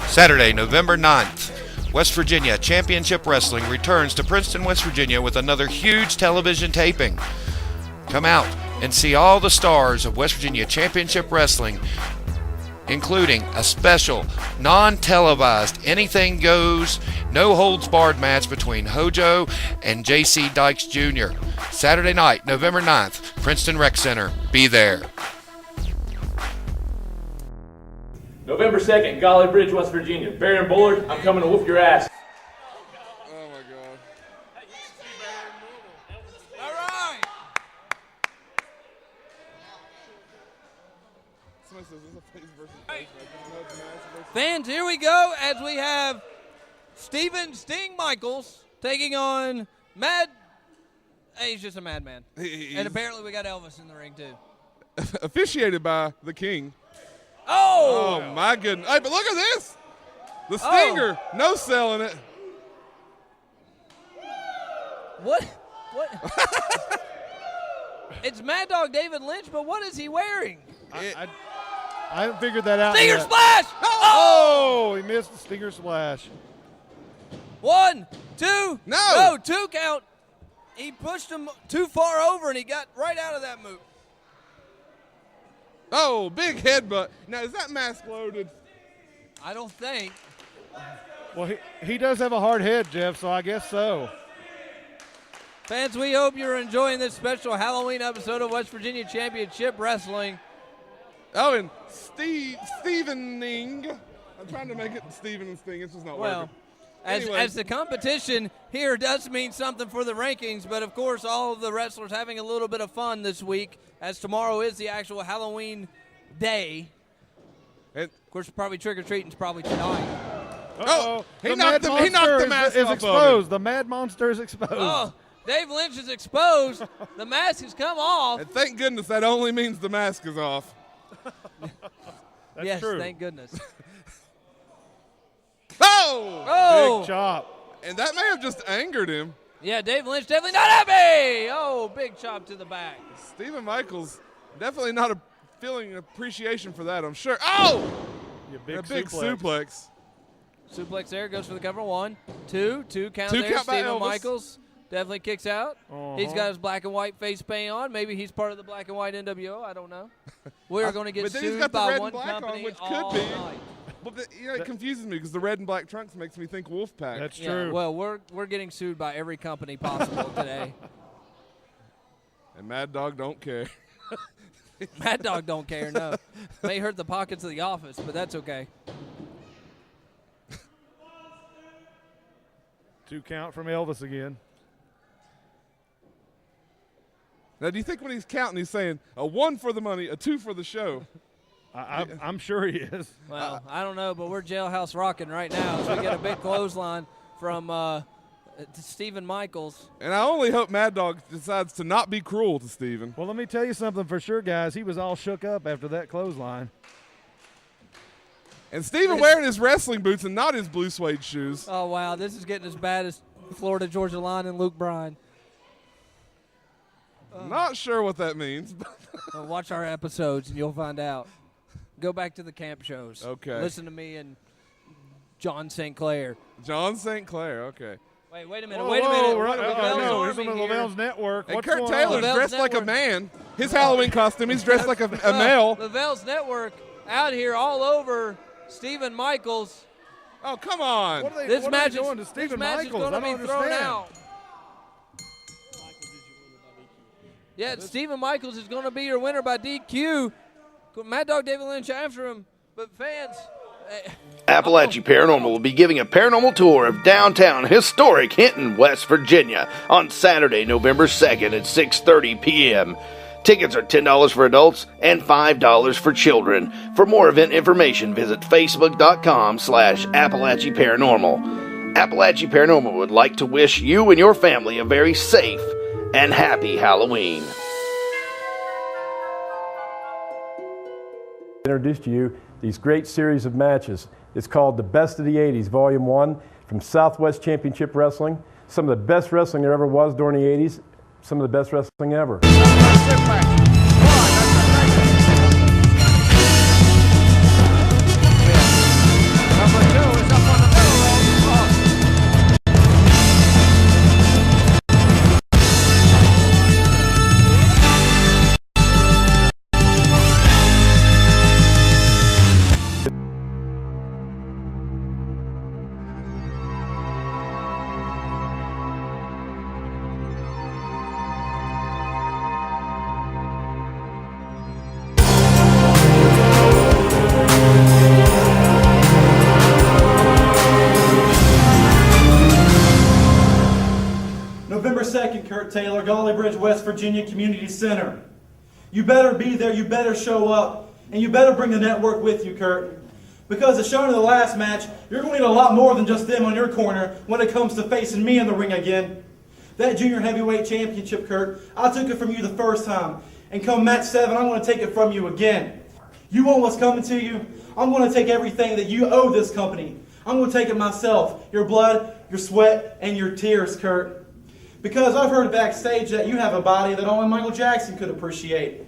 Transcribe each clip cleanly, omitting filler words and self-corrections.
Saturday, November 9th, West Virginia Championship Wrestling returns to Princeton, West Virginia with another huge television taping. Come out and see all the stars of West Virginia Championship Wrestling, including a special, non-televised, anything goes, no holds barred match between Hojo and J.C. Dykes Jr. Saturday night, November 9th, Princeton Rec Center. Be there. November 2nd, Golly Bridge, West Virginia. Baron Bullard, I'm coming to whoop your ass. Oh my God. All right. Somebody says this is a face versus face match. Fans, here we go as we have Stephen Sting Michaels taking on he's just a madman. And apparently we got Elvis in the ring too. Officiated by the King. Oh! Oh my goodness. Hey, but look at this. The Stinger, no selling it. What? It's Mad Dog David Lynch, but what is he wearing? I haven't figured that out Stinger yet. Splash! Oh, he missed the Stinger Splash. 1, 2. No. 2 count. He pushed him too far over, and he got right out of that move. Oh, big headbutt. Now, is that mask loaded? I don't think. Well, he does have a hard head, Jeff, so I guess so. Fans, we hope you're enjoying this special Halloween episode of West Virginia Championship Wrestling. Oh, and Stevening. I'm trying to make it Steven and Sting. It's just not working. As the competition here does mean something for the rankings, but of course all of the wrestlers having a little bit of fun this week, as tomorrow is the actual Halloween day. And of course, probably trick-or-treating's probably tonight. Oh, he The knocked Mad Monster the mask is off exposed. of him. The Mad Monster is exposed. Oh, Dave Lynch is exposed. The mask has come off. And thank goodness that only means the mask is off. That's yes, true. thank goodness. Oh! Big chop. And that may have just angered him. Yeah, Dave Lynch definitely not happy. Oh, big chop to the back. Stephen Michaels definitely not feeling appreciation for that, I'm sure. Oh! You A big suplex. Suplex there, goes for the cover. 1, 2 count Two there. count by Stephen Elvis. Michaels definitely kicks out. He's got his black and white face paint on. Maybe he's part of the black and white NWO. I don't know. We are going to get But then he's sued got the by red one and black company on, which all could be. night. But it confuses me because the red and black trunks makes me think Wolfpack. That's Yeah, true. well, we're getting sued by every company possible today. And Mad Dog don't care. Mad Dog don't care, no. May hurt the pockets of the office, but that's okay. 2 count from Elvis again. Now, do you think when he's counting, he's saying a 1 for the money, a 2 for the show? I'm sure he is. Well, I don't know, but we're jailhouse rocking right now. So we get a big clothesline from Stephen Michaels. And I only hope Mad Dog decides to not be cruel to Stephen. Well, let me tell you something for sure, guys. He was all shook up after that clothesline. And Stephen wearing his wrestling boots and not his blue suede shoes. Oh, wow, this is getting as bad as Florida Georgia Line and Luke Bryan. Not sure what that means. Well, watch our episodes and you'll find out. Go back to the camp shows. Okay. Listen to me and John St. Clair. John St. Clair, okay. Wait a minute. Whoa, wait a minute. Right, Lavell's no, he's Army on the here. Lavell's Network. And What's Kurt going Taylor's on? Lavell's dressed like a Network. man. His Halloween costume, he's dressed like a male. Lavell's Network out here all over Stephen Michaels. Oh, come on. What are they, This what match are they doing to this Stephen match Michaels? is going I to don't be thrown understand. out. Yeah, Stephen Michaels is going to be your winner by DQ. Mad Dog David Lynch after him. But fans, Appalachia Paranormal will be giving a paranormal tour of downtown historic Hinton, West Virginia on Saturday, November 2nd at 6:30 p.m. Tickets are $10 for adults and $5 for children. For more event information, visit facebook.com/Appalachia Paranormal. Appalachia Paranormal would like to wish you and your family a very safe and happy Halloween. Introduce to you these great series of matches. It's called The Best of the 80s, Volume 1, from Southwest Championship Wrestling. Some of the best wrestling there ever was during the 80s, some of the best wrestling ever. Number 2. Kurt Taylor, Golly Bridge, West Virginia Community Center. You better be there, you better show up, and you better bring the network with you, Kurt. Because as shown in the last match, you're going to need a lot more than just them on your corner when it comes to facing me in the ring again. That junior heavyweight championship, Kurt, I took it from you the first time. And come match 7, I'm going to take it from you again. You want what's coming to you? I'm going to take everything that you owe this company. I'm going to take it myself. Your blood, your sweat, and your tears, Kurt. Because I've heard backstage that you have a body that only Michael Jackson could appreciate.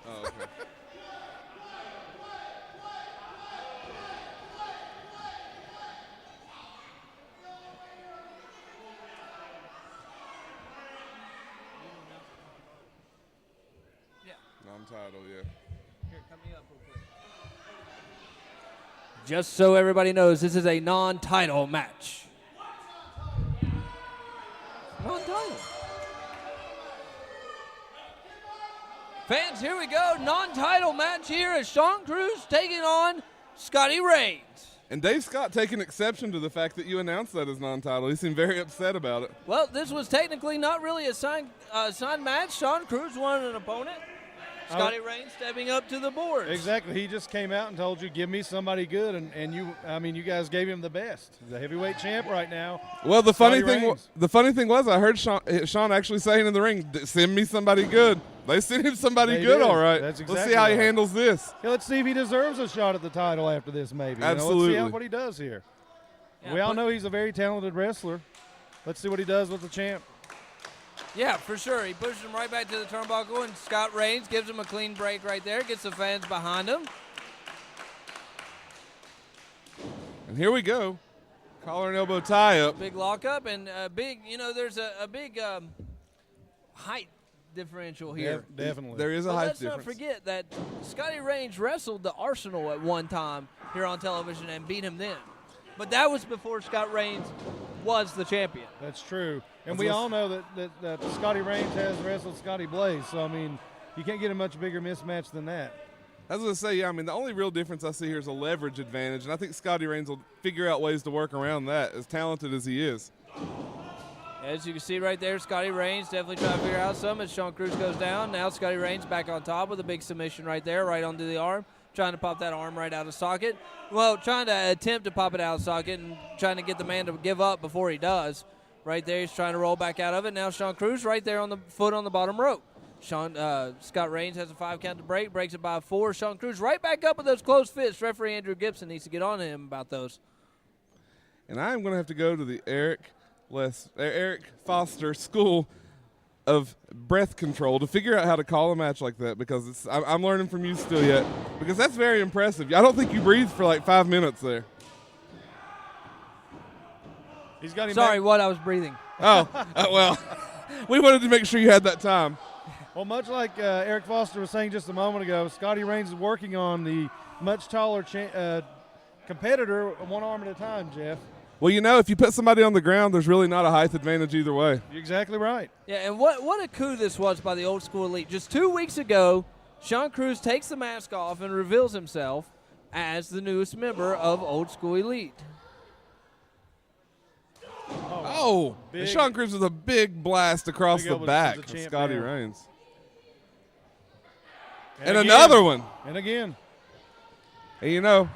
Oh, okay. Non-title, yeah. Just so everybody knows, this is a non-title match. Non-title. Fans, here we go. Non-title match here as Sean Cruz taking on Scotty Reigns. And Dave Scott taking exception to the fact that you announced that as non-title. He seemed very upset about it. Well, this was technically not really a signed match. Sean Cruz wanted an opponent. Scotty Reigns stepping up to the board. Exactly. He just came out and told you, give me somebody good, and you guys gave him the best. He's the heavyweight champ right now. Well, the funny Scotty thing was, I heard Sean actually saying in the ring, "Send me somebody good." They sent him somebody They good, did. all right. That's exactly Let's see how he right. handles this. Yeah, let's see if he deserves a shot at the title after this, maybe. Absolutely. Let's see what he does here. Yeah, we all know he's a very talented wrestler. Let's see what he does with the champ. Yeah, for sure. He pushes him right back to the turnbuckle, and Scott Reigns gives him a clean break right there, gets the fans behind him. And here we go. Collar and elbow tie up. Big lockup and a big, there's a big height differential here. Definitely. There is a But height let's difference. not forget that Scotty Reigns wrestled the Arsenal at one time here on television and beat him then. But that was before Scott Reigns was the champion. That's true. And we all know that Scotty Reigns has wrestled Scotty Blaze. So, I mean, you can't get a much bigger mismatch than that. I was going to say, yeah, I mean, the only real difference I see here is a leverage advantage, and I think Scotty Reigns will figure out ways to work around that, as talented as he is. As you can see right there, Scotty Reigns definitely trying to figure out some as Sean Cruz goes down. Now Scotty Reigns back on top with a big submission right there, right onto the arm. Trying to pop that arm right out of socket. Well, trying to attempt to pop it out of socket and trying to get the man to give up before he does. Right there, he's trying to roll back out of it. Now Sean Cruz right there on the foot on the bottom rope. Scott Reigns has a 5 count to break, breaks it by 4. Sean Cruz right back up with those closed fists. Referee Andrew Gibson needs to get on to him about those. And I'm going to have to go to the Eric Foster School of Breath Control to figure out how to call a match like that, because I'm learning from you still yet, because that's very impressive. I don't think you breathed for like 5 minutes there. He's got him Sorry, back. what? I was breathing. Oh, well, we wanted to make sure you had that time. Well, much like Eric Foster was saying just a moment ago, Scotty Reigns is working on the much taller competitor one arm at a time, Jeff. Well, if you put somebody on the ground, there's really not a height advantage either way. You're exactly right. Yeah, and what a coup this was by the Old School Elite. Just 2 weeks ago, Sean Cruz takes the mask off and reveals himself as the newest member of Old School Elite. Oh, and Sean Cruz with a big blast across Big the elbow back to of the champ Scotty down. Reigns. And And again. another one. And again. And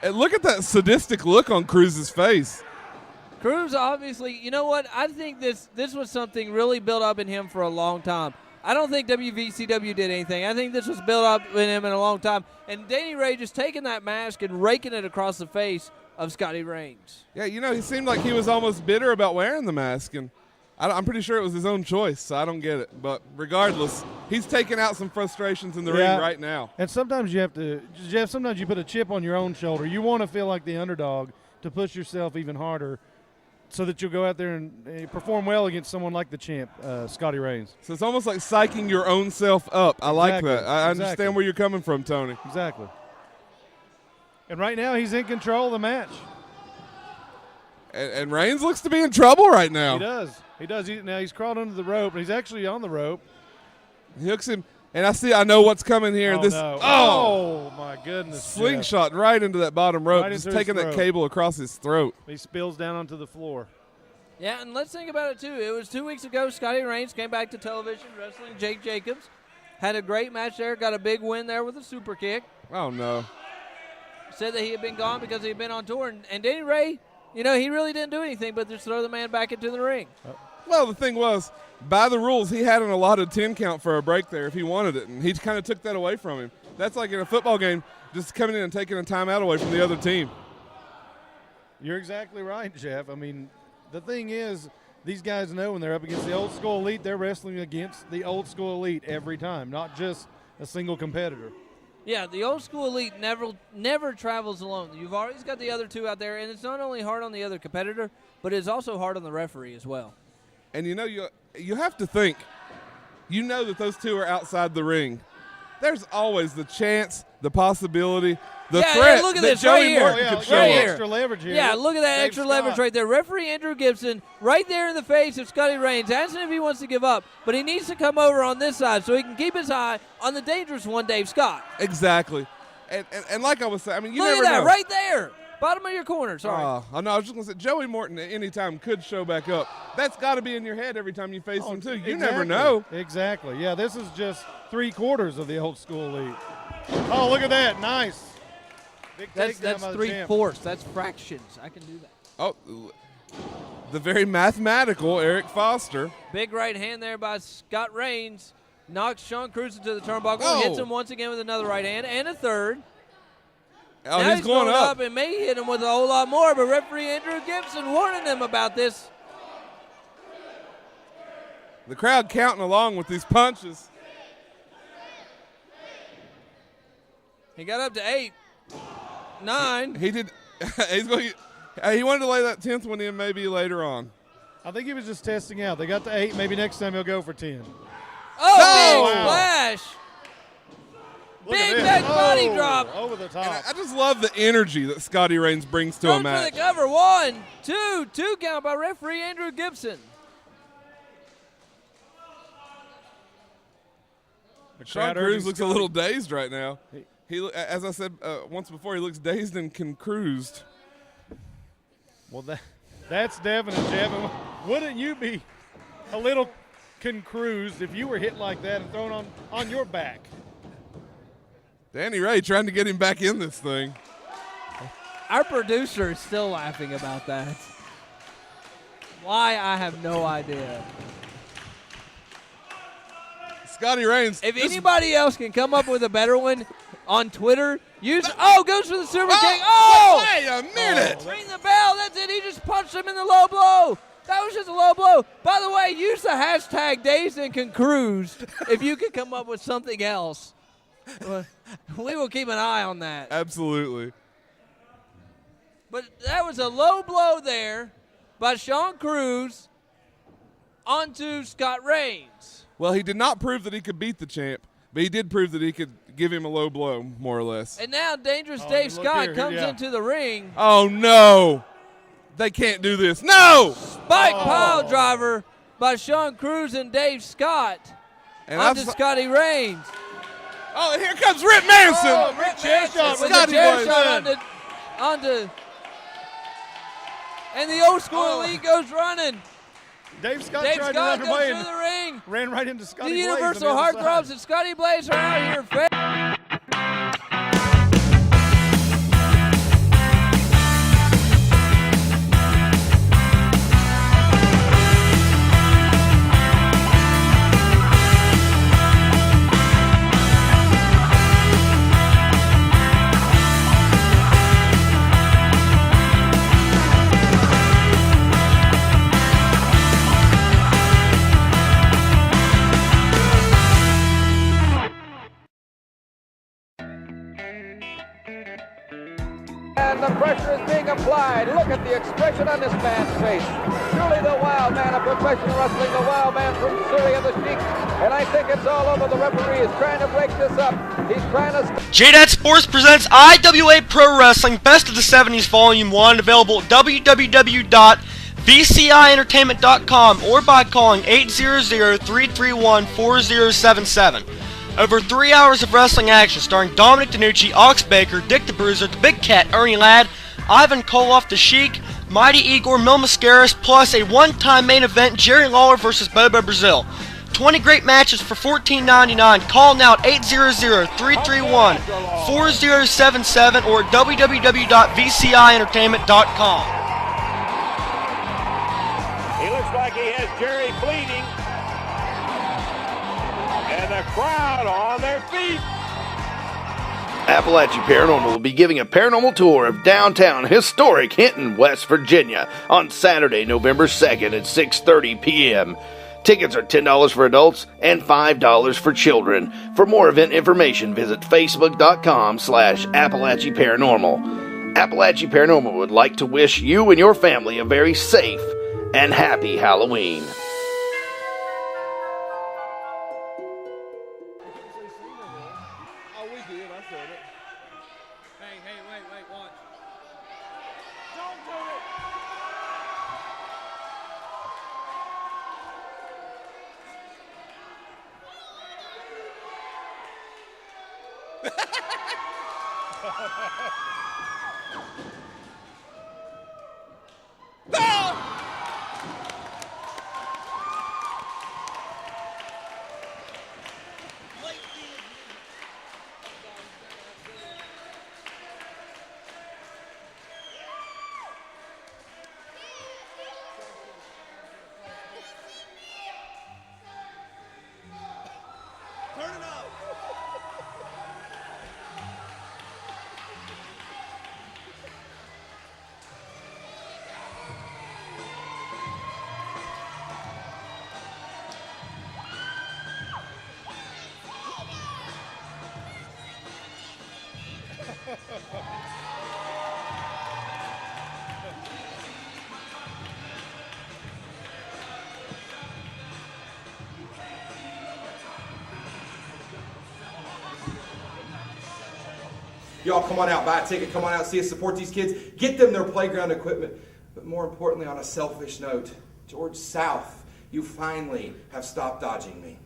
and look at that sadistic look on Cruz's face. Cruz obviously, you know what? I think this was something really built up in him for a long time. I don't think WVCW did anything. I think this was built up in him in a long time. And Danny Ray just taking that mask and raking it across the face of Scotty Reigns. Yeah, he seemed like he was almost bitter about wearing the mask, and I'm pretty sure it was his own choice, so I don't get it. But regardless, he's taking out some frustrations in the ring right now. And sometimes you have to, Jeff, sometimes you put a chip on your own shoulder. You want to feel like the underdog to push yourself even harder so that you'll go out there and perform well against someone like the champ, Scotty Reigns. So it's almost like psyching your own self up. I like Exactly. that. I understand Exactly. where you're coming from, Tony. Exactly. And right now he's in control of the match. And Reigns looks to be in trouble right now. He does. He does. Now he's crawled under the rope, and he's actually on the rope. He hooks him. And I know what's coming here. No. Oh, my goodness. Slingshot right into that bottom rope, Right just into his taking that throat. cable across his throat. He spills down onto the floor. Yeah, and let's think about it, too. It was 2 weeks ago. Scotty Rains came back to television wrestling Jake Jacobs. Had a great match there. Got a big win there with a super kick. Oh, no. Said that he had been gone because he had been on tour. And Danny Ray, he really didn't do anything but just throw the man back into the ring. Well, the thing was, by the rules, he had an allotted 10 count for a break there if he wanted it, and he kind of took that away from him. That's like in a football game, just coming in and taking a timeout away from the other team. You're exactly right, Jeff. I mean, the thing is, these guys know when they're up against the old school elite, they're wrestling against the old school elite every time, not just a single competitor. Yeah, the old school elite never travels alone. You've always got the other two out there, and it's not only hard on the other competitor, but it's also hard on the referee as well. And you have to think, that those two are outside the ring. There's always the chance, the possibility, the threat look at that this Joey right here. Morton could show up. Extra leverage here. Yeah, look at that Dave extra Scott. leverage right there. Referee Andrew Gibson right there in the face of Scotty Rains, asking if he wants to give up, but he needs to come over on this side so he can keep his eye on the dangerous one, Dave Scott. Exactly. And like I was saying, you Look never at that know. right there. Bottom of your corner, sorry. I know. I was just going to say, Joey Morton at any time could show back up. That's got to be in your head every time you face him, too. You never know. Exactly. Yeah, this is just 3/4 of the old school elite. Oh, look at that. Nice. Big That's takedown by the champ. 3/4. That's fractions. I can do that. Oh, the very mathematical Eric Foster. Big right hand there by Scott Rains. Knocks Sean Cruz into the turnbuckle. Oh. Hits him once again with another right hand and a third. Oh, Now he's going up. and may hit him with a whole lot more, but referee Andrew Gibson warning him about this. The crowd counting along with these punches. He got up to 8, 9. He did. He wanted to lay that 10th one in maybe later on. I think he was just testing out. They got to 8. Maybe next time he'll go for 10. Oh, big wow. splash. Look at Big this. back body drop. Over the top. I just love the energy that Scotty Rains brings to a Goes for match. the cover. 1, 2. 2 count by referee Andrew Gibson. Sean Cruz looks a little dazed right now. He, as I said once before, he looks dazed and confused. Well, that's definite, Jeff. Wouldn't you be a little confused if you were hit like that and thrown on your back? Danny Ray trying to get him back in this thing. Our producer is still laughing about that. Why, I have no idea. Scotty Rains. If anybody else can come up with a better one on Twitter, goes for the super kick. Oh! Wait a minute. Ring the bell. That's it. He just punched him in the low blow. That was just a low blow. By the way, use the hashtag Dazed and Confused if you can come up with something else. We will keep an eye on that. Absolutely. But that was a low blow there by Sean Cruz onto Scott Rains. Well, he did not prove that he could beat the champ, but he did prove that he could give him a low blow, more or less. And now Dangerous Dave Scott comes into the ring. Oh, no. They can't do this. No! Spike pile driver by Sean Cruz and Dave Scott And onto Scotty Rains. Oh, and here comes Rip Manson. Rip Manson with the Scotty chair boy. shot onto. And the old school elite goes running. Dave Scott Dave tried Scott to goes run away through the ring. Ran right into Scotty The Blaze on Universal the other Heartthrobs side. and Scotty Blaze are out here. And the pressure is being applied. Look at the expression on this man's face. Truly the wild man of professional wrestling, the wild man from Syria, the Sheik. And I think it's all over. The referee is trying to break this up. He's trying to... JDAT Sports presents IWA Pro Wrestling Best of the 70s Volume 1, available at www.vcientertainment.com or by calling 800-331-4077. Over 3 hours of wrestling action starring Dominic DeNucci, Ox Baker, Dick the Bruiser, The Big Cat, Ernie Ladd, Ivan Koloff, The Sheik, Mighty Igor, Mil Mascaras, plus a one-time main event, Jerry Lawler versus Bobo Brazil. 20 great matches for $14.99. Call now at 800-331-4077 or www.vcientertainment.com. He looks like he has Jerry bleeding. And the crowd on their feet. Appalachia Paranormal will be giving a paranormal tour of downtown historic Hinton, West Virginia on Saturday, November 2nd at 6:30 p.m. Tickets are $10 for adults and $5 for children. For more event information, visit facebook.com/Appalachia Paranormal. Appalachia Paranormal would like to wish you and your family a very safe and happy Halloween. Y'all come on out, buy a ticket, come on out, see us, support these kids, get them their playground equipment. But more importantly, on a selfish note, George South, you finally have stopped dodging me.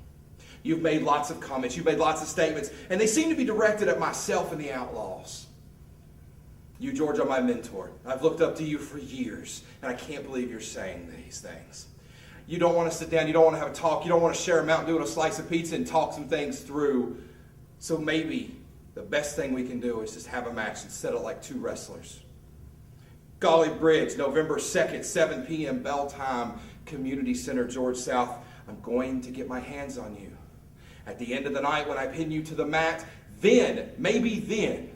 You've made lots of comments, you've made lots of statements, and they seem to be directed at myself and the Outlaws. You, George, are my mentor. I've looked up to you for years, and I can't believe you're saying these things. You don't want to sit down, you don't want to have a talk, you don't want to share a Mountain Dew and a slice of pizza and talk some things through. So maybe the best thing we can do is just have a match and settle like two wrestlers. Golly Bridge, November 2nd, 7 p.m. bell time, Community Center, George South. I'm going to get my hands on you. At the end of the night, when I pin you to the mat, then, maybe then,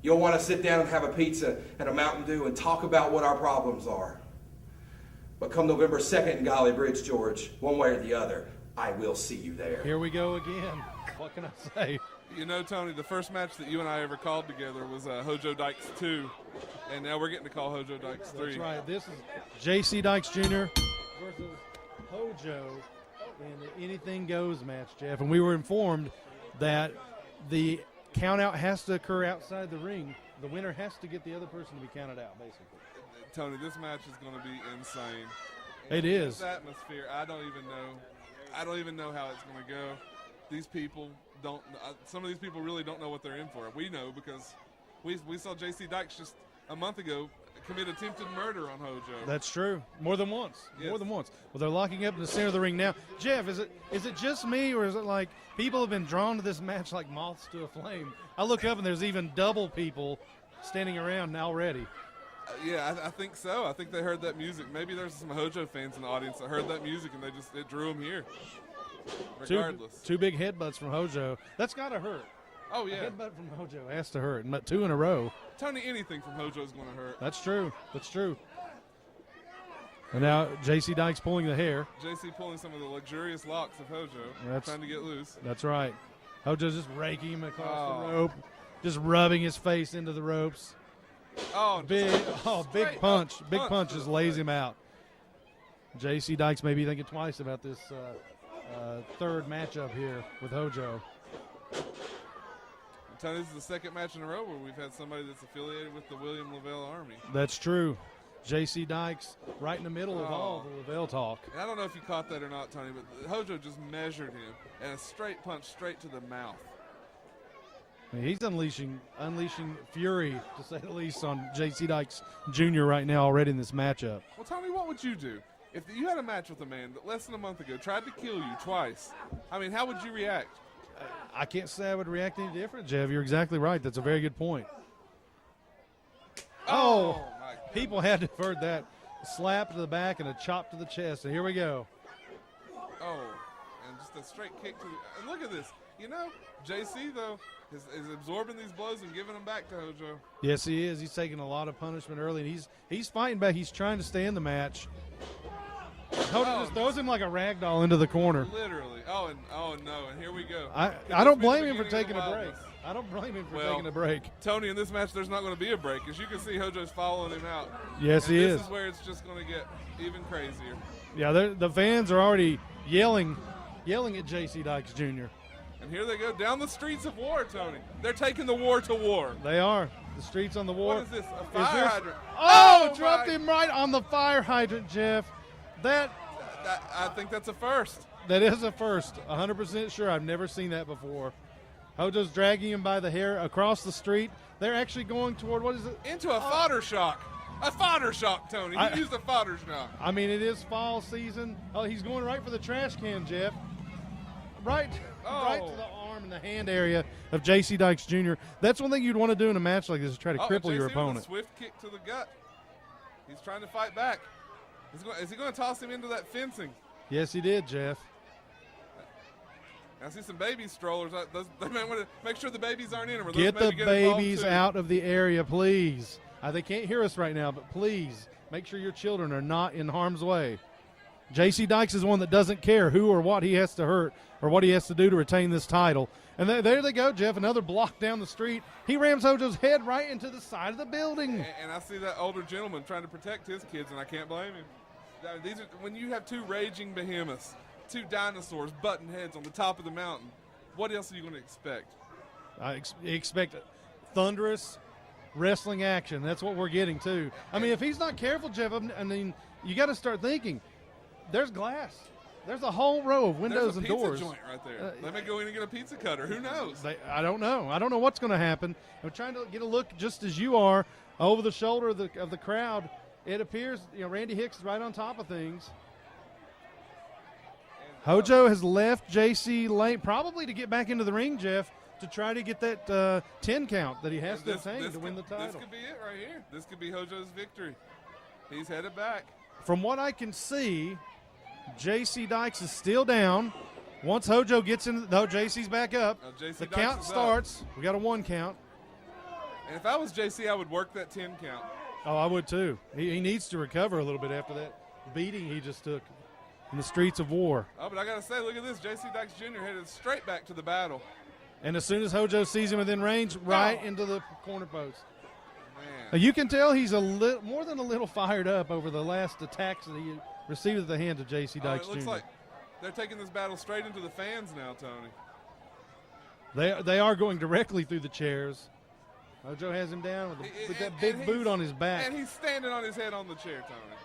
you'll want to sit down and have a pizza and a Mountain Dew and talk about what our problems are. But come November 2nd in Golly Bridge, George, one way or the other, I will see you there. Here we go again. What can I say? You know, Tony, the first match that you and I ever called together was Hojo Dykes 2, and now we're getting to call Hojo Dykes 3. That's right. This is J.C. Dykes Jr. versus Hojo in the Anything Goes match, Jeff. And we were informed that the count-out has to occur outside the ring. The winner has to get the other person to be counted out, basically. Tony, this match is going to be insane. It is. This atmosphere, I don't even know how it's going to go. These people don't. Some of these people really don't know what they're in for. We know because we saw J.C. Dykes just a month ago commit attempted murder on Hojo. That's true. More than once. Yes. More than once. Well, they're locking up in the center of the ring now. Jeff, is it just me, or is it like people have been drawn to this match like moths to a flame? I look up and there's even double people standing around already. Yeah, I think so. I think they heard that music. Maybe there's some Hojo fans in the audience that heard that music and it drew them here. Regardless. Two big headbutts from Hojo. That's got to hurt. Oh, yeah. A headbutt from Hojo has to hurt. But two in a row. Tony, anything from Hojo is going to hurt. That's true. That's true. And now J.C. Dykes pulling the hair. J.C. pulling some of the luxurious locks of Hojo. Trying to get loose. That's right. Hojo's just raking him across the rope. Just rubbing his face into the ropes. Oh, big punch. Big punch just lays him out. J.C. Dykes may be thinking twice about this third matchup here with Hojo. Tony, this is the second match in a row where we've had somebody that's affiliated with the William Lavelle Army. That's true. J.C. Dykes right in the middle of all the Lavelle talk. And I don't know if you caught that or not, Tony, but Hojo just measured him and a straight punch straight to the mouth. I mean, he's unleashing fury, to say the least, on J.C. Dykes Jr. right now already in this matchup. Well, Tony, what would you do if you had a match with a man that less than a month ago tried to kill you twice? I mean, how would you react? I can't say I would react any different, Jeff. You're exactly right. That's a very good point. Oh, people had to have heard that. A slap to the back and a chop to the chest, and here we go. Oh, and just a straight kick to the – and look at this. You know, JC, though, is absorbing these blows and giving them back to Hojo. Yes, he is. He's taking a lot of punishment early, and he's fighting back. He's trying to stay in the match. Hojo just throws him like a rag doll into the corner. Literally. Oh, no, and here we go. I don't blame him for taking a break. I don't blame him for taking a break. Tony, in this match, there's not going to be a break. As you can see, Hojo's following him out. Yes, he is. This is where it's just going to get even crazier. Yeah, the fans are already yelling at J.C. Dykes Jr. And here they go down the streets of war, Tony. They're taking the war to war. They are. The streets on the war. What is this, a fire hydrant? Oh, dropped him right on the fire hydrant, Jeff. I think that's a first. That is a first. 100% sure. I've never seen that before. Hojo's dragging him by the hair across the street. They're actually going toward, what is it? Into a fodder shock. A fodder shock, Tony. He used a fodder shock. I mean, it is fall season. Oh, he's going right for the trash can, Jeff. Right to the arm and the hand area of J.C. Dykes Jr. That's one thing you'd want to do in a match like this, is try to cripple your opponent. With a swift kick to the gut. He's trying to fight back. Is he going to toss him into that fencing? Yes, he did, Jeff. I see some baby strollers. They might want to make sure the babies aren't in them. Get the babies out of the area, please. They can't hear us right now, but please make sure your children are not in harm's way. J.C. Dykes is one that doesn't care who or what he has to hurt or what he has to do to retain this title. And there they go, Jeff, another block down the street. He rams Hojo's head right into the side of the building. And I see that older gentleman trying to protect his kids, and I can't blame him. When you have two raging behemoths, two dinosaurs butting heads on the top of the mountain, what else are you going to expect? I expect thunderous wrestling action. That's what we're getting, too. I mean, if he's not careful, Jeff, I mean, you got to start thinking. There's glass. There's a whole row of windows and doors. There's a pizza joint right there. They may go in and get a pizza cutter. Who knows? I don't know. I don't know what's going to happen. I'm trying to get a look just as you are over the shoulder of the crowd. It appears, Randy Hicks is right on top of things. Hojo has left J.C. Lane probably to get back into the ring, Jeff, to try to get that 10 count that he has to obtain to win the title. This could be it right here. This could be Hojo's victory. He's headed back. From what I can see, J.C. Dykes is still down. Once Hojo gets in, J.C.'s back up. The count starts. We got a 1 count. And if I was J.C., I would work that 10 count. Oh, I would too. He needs to recover a little bit after that beating he just took in the streets of war. Oh, but I got to say, look at this. J.C. Dykes Jr. headed straight back to the battle. And as soon as Hojo sees him within range, right into the corner post. Man. You can tell he's more than a little fired up over the last attacks that he received at the hands of J.C. Dykes Jr. It looks like they're taking this battle straight into the fans now, Tony. They are going directly through the chairs. Hojo has him down with that big boot on his back. And he's standing on his head on the chair, Tony.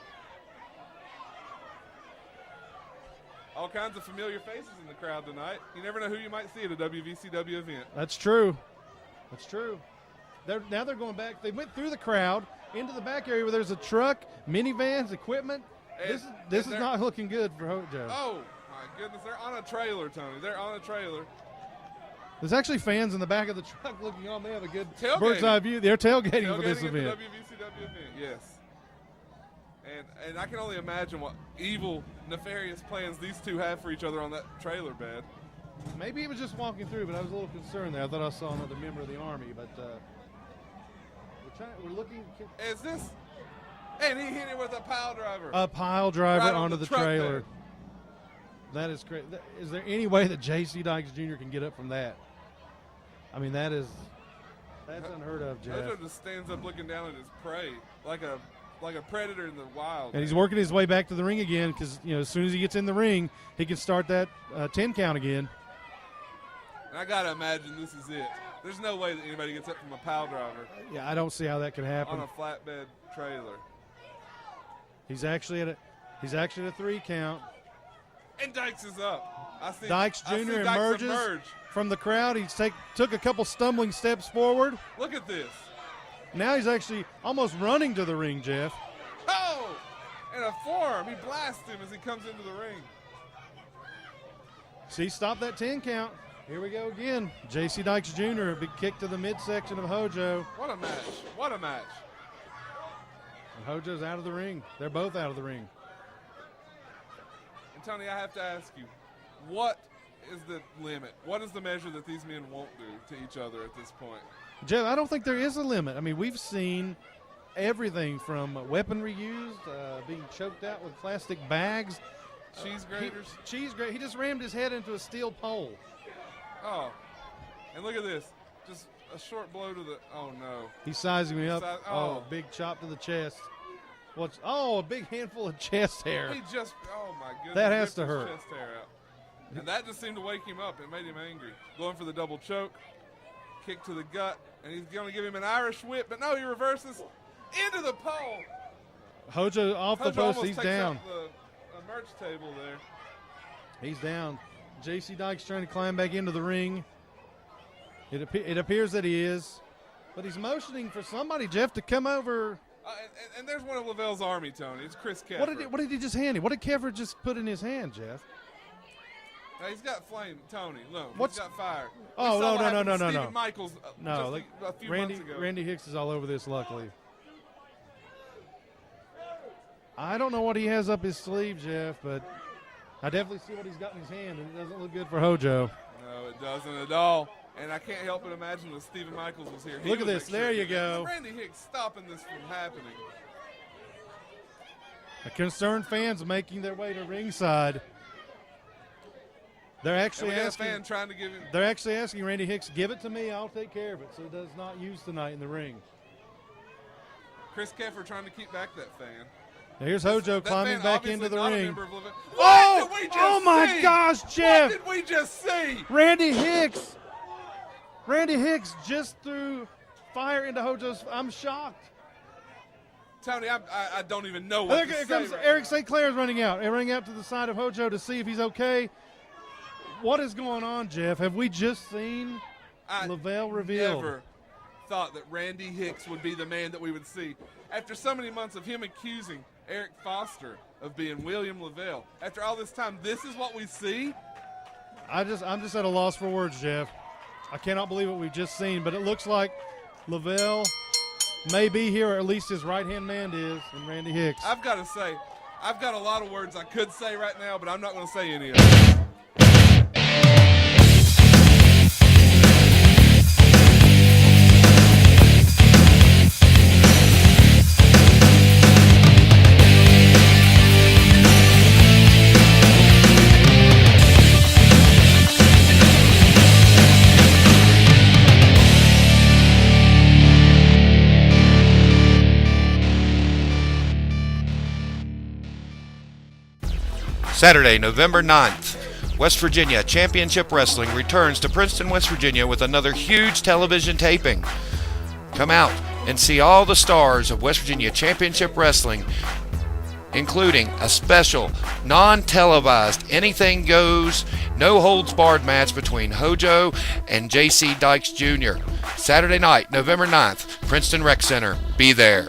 All kinds of familiar faces in the crowd tonight. You never know who you might see at a WVCW event. That's true. That's true. Now they're going back. They went through the crowd into the back area where there's a truck, minivans, equipment. This is not looking good for Hojo. Oh, my goodness. They're on a trailer, Tony. They're on a trailer. There's actually fans in the back of the truck looking on. They have a good tailgating. Bird's eye view. They're tailgating for this event. At the WVCW event, yes. And I can only imagine what evil, nefarious plans these two have for each other on that trailer bed. Maybe he was just walking through, but I was a little concerned there. I thought I saw another member of the Army, but we're looking. Is this? And he hit it with a pile driver. A pile driver right onto the trailer. Bed. That is crazy. Is there any way that J.C. Dykes Jr. can get up from that? I mean, that's unheard of, Jeff. Hojo just stands up looking down at his prey like a predator in the wild. And he's working his way back to the ring again because, as soon as he gets in the ring, he can start that 10 count again. And I got to imagine this is it. There's no way that anybody gets up from a pile driver. Yeah, I don't see how that could happen. On a flatbed trailer. He's actually at a 3 count. And Dykes is up. Dykes Jr. Dykes emerges emerge. from the crowd. He took a couple stumbling steps forward. Look at this. Now he's actually almost running to the ring, Jeff. Oh! And a forearm. He blasts him as he comes into the ring. See, stop that 10 count. Here we go again. J.C. Dykes Jr., a big kick to the midsection of Hojo. What a match. What a match. And Hojo's out of the ring. They're both out of the ring. And Tony, I have to ask you, what is the limit? What is the measure that these men won't do to each other at this point? Jeff, I don't think there is a limit. I mean, we've seen everything from weaponry used, being choked out with plastic bags. Cheese graters? He just rammed his head into a steel pole. Oh, and look at this. Just a short blow to the, oh no. He's sizing me up. Oh. A big chop to the chest. A big handful of chest hair. He just, oh my goodness. That has to ripped his hurt. Chest hair out. And that just seemed to wake him up. It made him angry. Going for the double choke, kick to the gut, and he's going to give him an Irish whip, but no, he reverses into the pole. Hojo off the Hojo post, almost he's takes down. out the merch table there. He's down. J.C. Dykes trying to climb back into the ring. It appears that he is. But he's motioning for somebody, Jeff, to come over. And there's one of Lavelle's army, Tony. It's Chris Keffer. What did he just hand him? What did Keffer just put in his hand, Jeff? Now, he's got flame, Tony. Look, What's- he's got fire. Oh, We saw what no. happened to Stephen Michaels No, just a few Randy, months ago. Randy Hicks is all over this, luckily. I don't know what he has up his sleeve, Jeff, but I definitely see what he's got in his hand, and it doesn't look good for Hojo. No, it doesn't at all. And I can't help but imagine if Stephen Michaels was here. Look at this. There you go. Randy Hicks stopping this from happening. The concerned fans making their way to ringside. They're actually And we got a asking. fan trying to give him. They're actually asking Randy Hicks, give it to me, I'll take care of it, so it does not use tonight in the ring. Chris Keffer trying to keep back that fan. Now here's Hojo That climbing fan back obviously into the not a ring. member of Lavelle. Oh! What did we just Oh my see? gosh, Jeff! What did we just see? Randy Hicks just threw fire into Hojo's. I'm shocked. Tony, I don't even know what to Here say comes right Eric now. St. Clair's running out. And running out to the side of Hojo to see if he's okay. What is going on, Jeff? Have we just seen Lavelle revealed? Never thought that Randy Hicks would be the man that we would see. After so many months of him accusing Eric Foster of being William Lavelle, after all this time, this is what we see? I'm just at a loss for words, Jeff. I cannot believe what we've just seen, but it looks like Lavelle may be here, or at least his right-hand man is, in Randy Hicks. I've got to say, I've got a lot of words I could say right now, but I'm not going to say any of them. Saturday, November 9th, West Virginia Championship Wrestling returns to Princeton, West Virginia with another huge television taping. Come out and see all the stars of West Virginia Championship Wrestling, including a special, non-televised, anything goes, no holds barred match between Hojo and J.C. Dykes Jr. Saturday night, November 9th, Princeton Rec Center. Be there.